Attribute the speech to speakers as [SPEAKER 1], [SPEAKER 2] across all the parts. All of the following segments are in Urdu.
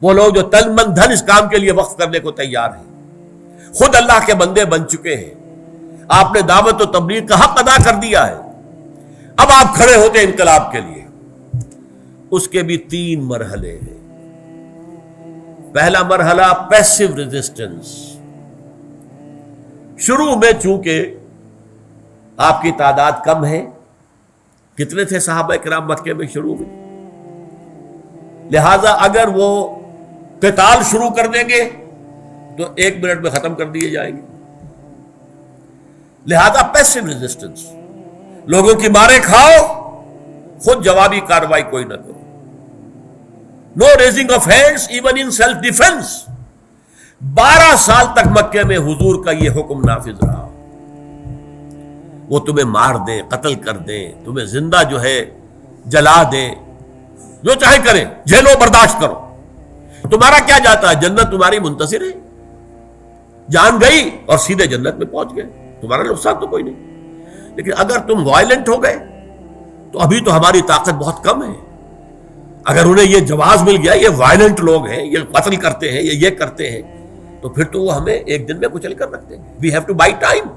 [SPEAKER 1] وہ لوگ جو تن من دھن اس کام کے لیے وقف کرنے کو تیار ہیں، خود اللہ کے بندے بن چکے ہیں، آپ نے دعوت و تبلیغ کا حق ادا کر دیا ہے، اب آپ کھڑے ہوتے ہیں انقلاب کے لیے۔ اس کے بھی 3 مرحلے ہیں۔ پہلا مرحلہ پیسو ریزسٹنس۔ شروع میں چونکہ آپ کی تعداد کم ہے، کتنے تھے صحابہ کرام مکے میں شروع میں، لہذا اگر وہ قتال شروع کر دیں گے تو 1 منٹ میں ختم کر دیے جائیں گے، لہذا پیسو ریزسٹنس، لوگوں کی مارے کھاؤ، خود جوابی کارروائی کوئی نہ کرو۔ No raising of hands even in self defence. 12 سال تک مکے میں حضور کا یہ حکم نافذ رہا۔ وہ تمہیں مار دیں، قتل کر دیں، تمہیں زندہ جو ہے جلا دیں، جو چاہے کریں، جھیلو، برداشت کرو، تمہارا کیا جاتا ہے، جنت تمہاری منتظر ہے، جان گئی اور سیدھے جنت میں پہنچ گئے، تمہارا نقصان تو کوئی نہیں۔ لیکن اگر تم وائلنٹ ہو گئے تو ابھی تو ہماری طاقت بہت کم ہے، اگر انہیں یہ جواز مل گیا، یہ وائلنٹ لوگ ہیں، یہ قتل کرتے ہیں، یہ کرتے ہیں، تو پھر تو وہ ہمیں ایک دن میں کچل کر رکھ دیں گے۔ We have to buy time,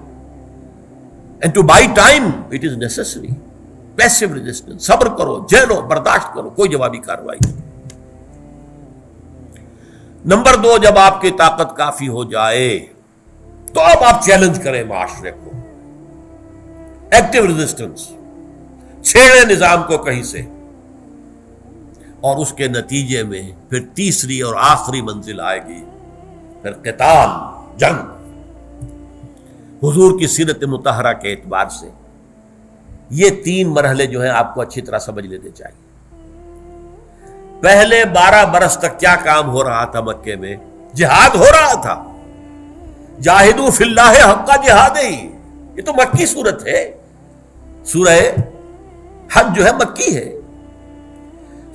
[SPEAKER 1] and to buy time it is necessary. Passive resistance, صبر کرو، جھیلو، برداشت کرو، کوئی جوابی کارروائی نہیں۔ نمبر 2، جب آپ کی طاقت کافی ہو جائے تو اب آپ چیلنج کریں معاشرے کو، ایکٹیو ریزسٹنس، چھیڑے نظام کو کہیں سے، اور اس کے نتیجے میں پھر تیسری اور آخری منزل آئے گی، پھر قتال، جنگ۔ حضور کی سیرت مطہرہ کے اعتبار سے یہ 3 مرحلے جو ہیں آپ کو اچھی طرح سمجھ لینے چاہیے۔ پہلے 12 برس تک کیا کام ہو رہا تھا مکے میں؟ جہاد ہو رہا تھا۔ جاہدوا فی اللہ حق جہاد ہی، یہ تو مکی صورت ہے۔ سورہ حج جو ہے مکی ہے،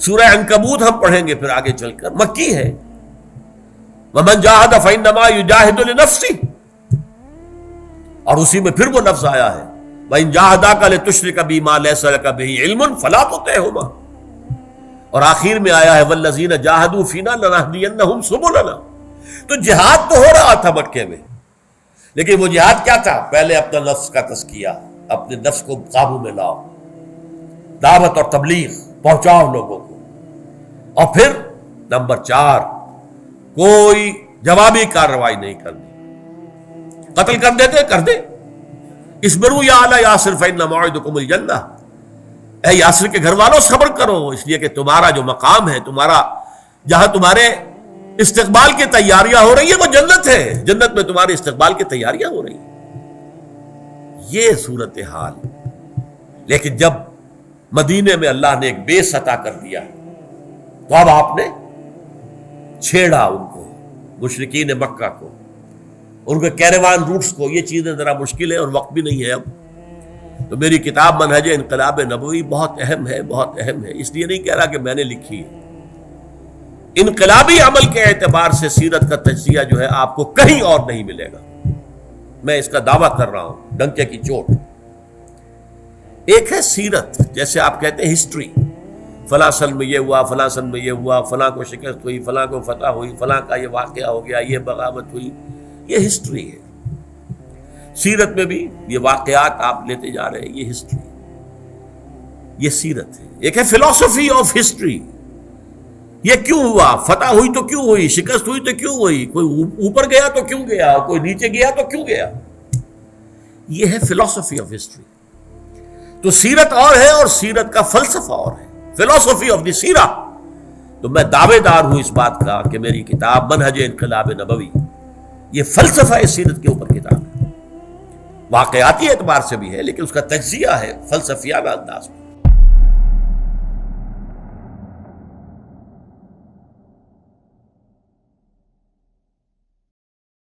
[SPEAKER 1] سورہ عنکبوت ہم پڑھیں گے پھر آگے چل کر، مکی ہے۔ وَمَنْ جَاهَدَ فَإِنَّمَا يُجَاهِدُ لِنَفْسِهِ، اور اسی میں پھر وہ لفظ آیا ہے وَإِنْ جَاهَدَاكَ لِتُشْرِكَ بِي مَا لَيْسَ لَكَ بِهِ عِلْمٌ فَلَا تُطِعْهُمَا، اور آخر میں آیا ہے وَالَّذِينَ جَاهَدُوا فِينَا لَنَهْدِيَنَّهُمْ سُبُلَنَا۔ تو جہاد تو ہو رہا تھا مکے میں، لیکن وہ جہاد کیا تھا؟ پہلے اپنا نفس کا تزکیہ، اپنے نفس کو قابو میں لاؤ، دعوت اور تبلیغ پہنچاؤ لوگوں کو، اور پھر نمبر 4، کوئی جوابی کارروائی نہیں کرنی۔ قتل کر دیتے کر دے، اصبروا یا اہل یاسر فإن موعدکم الجنہ، اے یاسر کے گھر والوں صبر کرو، اس لیے کہ تمہارا جو مقام ہے، تمہارا جہاں تمہارے استقبال کی تیاریاں ہو رہی ہیں وہ جنت ہے، جنت میں تمہارے استقبال کی تیاریاں ہو رہی ہیں۔ یہ صورتحال۔ لیکن جب مدینے میں اللہ نے ایک بیس عطا کر دیا تو اب آپ نے چھیڑا ان کو، مشرکین مکہ کو، ان کے کیروان روٹس کو۔ یہ چیزیں ذرا مشکل ہے اور وقت بھی نہیں ہے اب، تو میری کتاب منہج انقلاب نبوی بہت اہم ہے، بہت اہم ہے۔ اس لیے نہیں کہہ رہا کہ میں نے لکھی ہے، انقلابی عمل کے اعتبار سے سیرت کا تجزیہ جو ہے آپ کو کہیں اور نہیں ملے گا، میں اس کا دعویٰ کر رہا ہوں ڈنکے کی چوٹ۔ ایک ہے سیرت، جیسے آپ کہتے ہیں ہسٹری، فلاں سن میں یہ ہوا، فلاں سن میں یہ ہوا، فلاں کو شکست ہوئی، فلاں کو فتح ہوئی، فلاں کا یہ واقعہ ہو گیا، یہ بغاوت ہوئی، یہ ہسٹری ہے۔ سیرت میں بھی یہ واقعات آپ لیتے جا رہے ہیں، یہ ہسٹری، یہ سیرت ہے۔ ایک ہے فلسفی آف ہسٹری، یہ کیوں ہوا، فتح ہوئی تو کیوں ہوئی، شکست ہوئی تو کیوں ہوئی، کوئی اوپر گیا تو کیوں گیا، کوئی نیچے گیا تو کیوں گیا، یہ ہے فلسفی آف ہسٹری۔ تو سیرت اور ہے اور سیرت کا فلسفہ اور ہے، فلسفی آف دی سیرہ۔ تو میں دعوے دار ہوں اس بات کا کہ میری کتاب منہج انقلاب نبوی یہ فلسفہ سیرت کے اوپر کتاب ہے، واقعاتی اعتبار سے بھی ہے لیکن اس کا تجزیہ ہے فلسفیانہ انداز میں۔